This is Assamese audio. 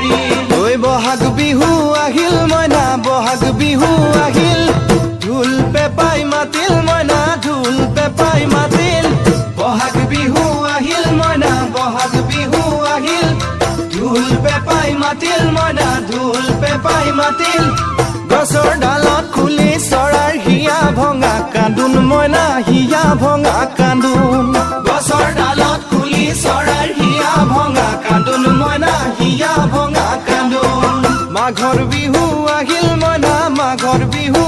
ধৰি ঐ বহাগ বিহু আহিল মইনা বহাগ বিহু আহিল ঢোল পেপাই মাতিল মইনা ঢোল পেপাই মাতিল বহাগ বিহু আহিল মইনা বহাগ বিহু আহিল ঢোল পেপাই মাতিল মইনা ঢোল পেপাই মাতিল গছৰ ডালত খুলি চৰাইৰ হিয়া ভঙা কান্দোন মইনা হিয়া ভঙা কান্দোন গছৰ ডালত খুলি চৰাইৰ হিয়া ভঙা কান্দোন মইনা হিয়া ভঙা কান্দোন মাঘৰ বিহু আহিল মইনা মাঘৰ বিহু